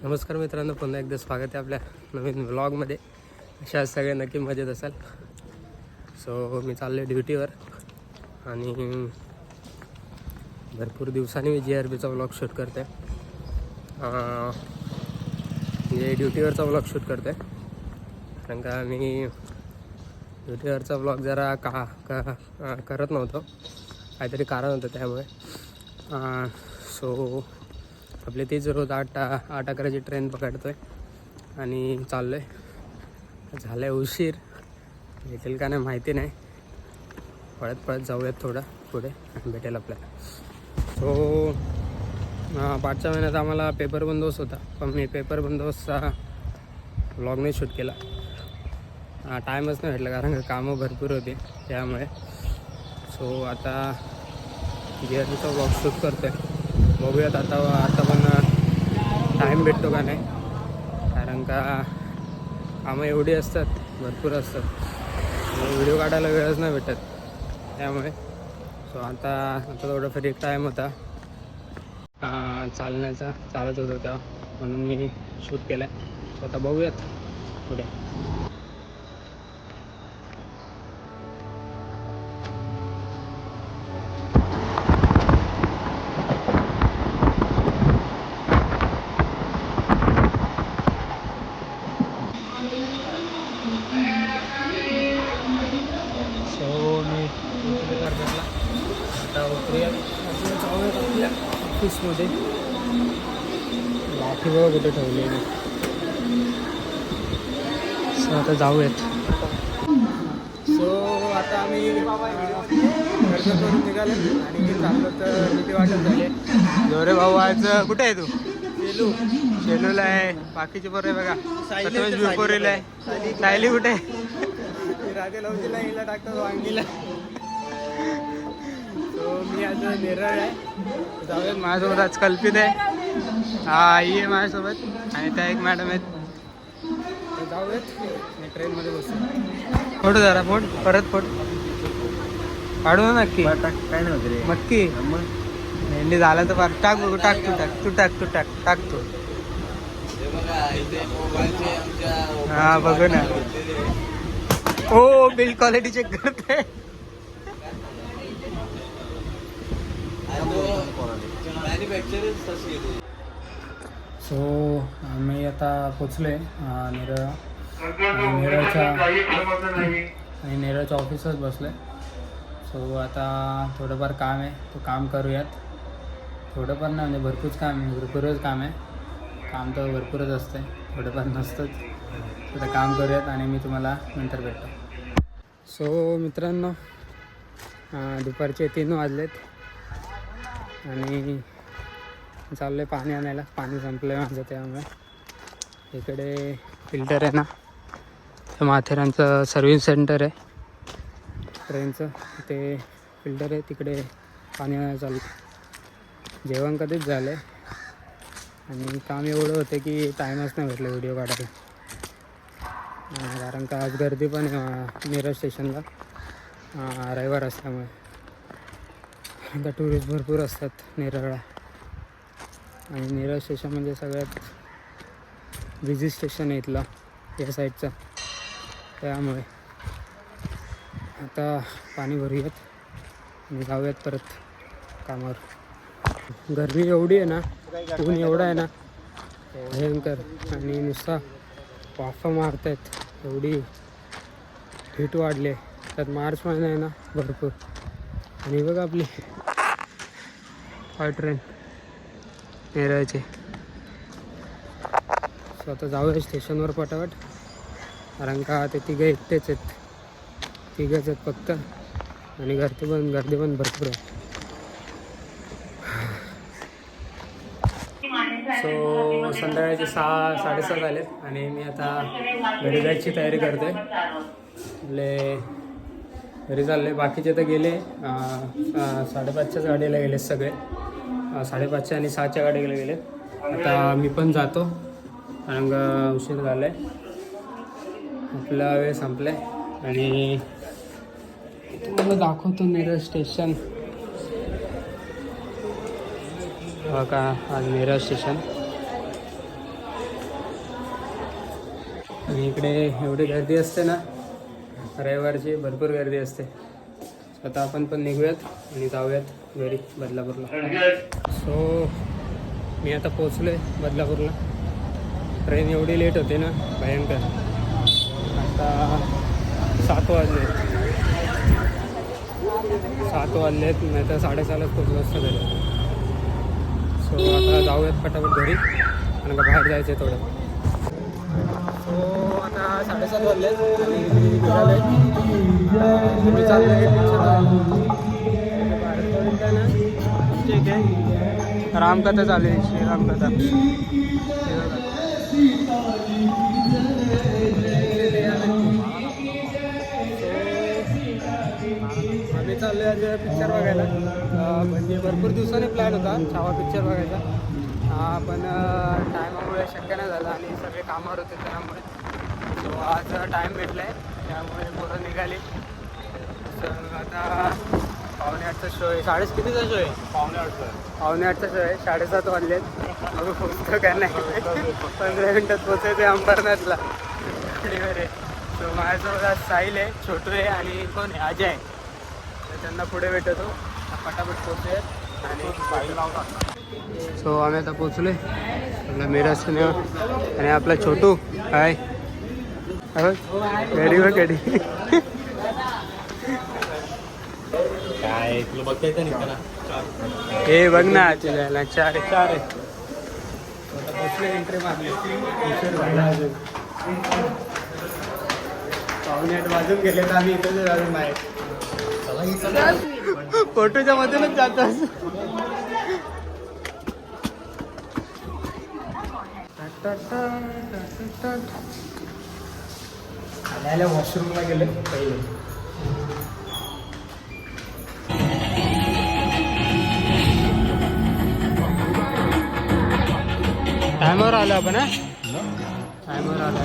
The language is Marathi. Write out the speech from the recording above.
नमस्कार मित्रांनो, पुन्हा एकदा स्वागत आहे आपल्या नवीन व्लॉगमध्ये. अशा सगळे नक्की मजेत असाल. सो मी चाललो आहे ड्युटीवर आणि भरपूर दिवसांनी मी GRBचा व्लॉग शूट करते. म्हणजे ड्युटीवरचा व्लॉग शूट करते, कारण का मी ड्युटीवरचा व्लॉग जरा करत नव्हतो. काहीतरी कारण होतं त्यामुळे. सो आपले तीच रोज 8-11ची ट्रेन पकडतो आहे आणि चाललो आहे. झालं आहे उशीर, भेटेल का नाही माहिती नाही. पळत जाऊयात थोडं पुढे, भेटेल आपल्याला. सो पाचच्या महिन्यात आम्हाला पेपर बंदोबस्त होता, पण मी पेपर बंदोबस्तचा व्लॉग नाही शूट केला. टाईमच नाही भेटला, कारण का कामं भरपूर होती त्यामुळे. सो आता GRBचा व्लॉग शूट करतो आहे. बघूयात आता पण टाईम भेटतो का नाही, कारण का कामं एवढी असतात, भरपूर असतात, व्हिडिओ काढायला वेळच नाही भेटत त्यामुळे. सो आता थोडं फ्री टाईम होता, चालत होतो तेव्हा, म्हणून मी शूट केलं आहे. सो आता बघूयात पुढे. आता उतरूयात, जाऊयात आपल्या ऑफिसमध्ये. लाठी बघा कुठे ठेवलेली. सो आता जाऊयात. सो आता आम्ही खर्च करून निघाले आणि चाललो तर किती वाटत झाले. जोरे भाऊ आज कुठे आहे तू? शेलूला आहे. बाकीचे बरं आहे बघा, सतमेश बिपोरीला आहे. सायली कुठे आहे? राधे लवजीला हिला टाकतो वांगीला. सो मी आज नेरळ आहे. जाऊयात. माझ्यासोबत आज कल्पित आहे, आई आहे माझ्यासोबत, आणि त्या एक मॅडम आहेत. जाऊयात, मी ट्रेनमध्ये बसतो. फोटो जरा परत काढू ना. नक्की काय नाही वगैरे नक्की. मेंढी झाला तर फार टाक बघू. टाक तू. हा बघू ना. ओ बिल्ड क्वालिटी चेक करते. सो आम्ही आता पोचलो आहे नेरळच्या ऑफिसच बसलो आहे. सो आता थोडंफार काम आहे, तो काम करूयात. थोडंफार नाही म्हणजे भरपूरच काम आहे. काम तर भरपूरच असतं, थोडंफार नसतंच. आता काम करूयात आणि मी तुम्हाला नंतर भेटतो. सो मित्रांनो, दुपारचे 3 वाजलेत आणि चाललं आहे पाणी आणायला. पाणी संपलं आहे माझं, त्यामुळे इकडे फिल्टर आहे ना, तर माथेरानचं सर्व्हिस सेंटर आहे ट्रेनचं, ते फिल्टर आहे, तिकडे पाणी आणायला चाललं. जेवण कधीच झालं आहे आणि काम एवढं होतं की टाईमच नाही भेटलं व्हिडिओ काढायला. कारण का आज गर्दी पण नेरळ स्टेशनला, रविवार असल्यामुळे. कारण का टुरिस्ट भरपूर असतात नेरळला, आणि नेरळ स्टेशन म्हणजे सगळ्यात बिझी स्टेशन आहे इथलं, या साईडचं. त्यामुळे आता पाणी भरूयात आणि जाऊयात परत कामावर. गरमी एवढी आहे ना, ऊन एवढा आहे ना भयंकर, आणि नुसता वाफा मारत आहेत. एवढी हीट वाढली आहे. त्यात मार्च महिना आहे ना, भरपूर. आणि बघा आपली टॉय ट्रेन नेरळचे. सो आता जाऊया स्टेशनवर पटापट, कारण का ते तिघंच आहेत फक्त, आणि गर्दी पण भरपूर आहे. सो संध्याकाळचे 6-7:30 झालेत आणि मी आता घरी जायची तयारी करते. घरी चालले. बाकीचे तर गेले 5:30च्याच गाडीला गेले सगळे. 5:30 आणि 6च्या गाडीला गेले. आता मी पण जातो, कारण का उशीर झाला आहे, आपला वेळ संपला आहे. आणि तुम्हाला दाखवतो नेरळ स्टेशन. का आज नेरळ स्टेशन आणि इकडे एवढी गर्दी असते ना, रविवारची भरपूर गर्दी असते. आता आपण पण निघूयात आणि जाऊयात घरी बदलापूरला. सो मी आता पोचलो आहे बदलापूरला. ट्रेन एवढी लेट होते ना, भयंकर. आता 7 वाजले, 7 वाजलेत, नाही तर 6:30लाच पोचलो असतं घरी. सो आता जाऊयात पटापट घरी, कारण का बाहेर जायचं आहे थोडं. सो आता 7:30 वाजलेत आणि निघालो आहे. मी चाललो आहे ठीक आहे. रामकथा चालू आहे, श्रीरामकथा. आम्ही चाललो आहे आज पिक्चर बघायला. म्हणजे भरपूर दिवसाने प्लॅन होता छावा पिक्चर बघायचा, पण टायमामुळे शक्य नाही झालं आणि सगळे कामावर होते त्यामुळे. सो आज टाईम भेटला आहे, त्यामुळे पोरं निघाली. तर आता 7:45चा शो आहे. कितीचा शो आहे? 7:45चा शो आहे. 7:30 वाजलेत. मग पोचतो का नाही, 15 मिनटात पोचायचं आहे अंबरनाथला. आहे. सो माझ्यासोबत आज साहिल आहे, छोटू आहे आणि कोण आहे, अजय आहे. तर त्यांना पुढे भेटतो, पटापट पोचूयात आणि साहिल लावतात. सो आम्ही आता पोचलो आहे आपला मिराज सिनेमा. आणि आपला छोटू काय गाडी व गाडी काय तुला बघता येतं नाही ना. हे बघ ना, तुला 4 आहे. पोचले, एंट्री मारली. पावणे 8 वाजून गेले तर आम्ही इथं जाऊन बाहेर फोटोच्या मधूनच जातो. आल्याला वॉशरूमला गेले पहिले. टायमावर आलो आपण, टायमावर आलो.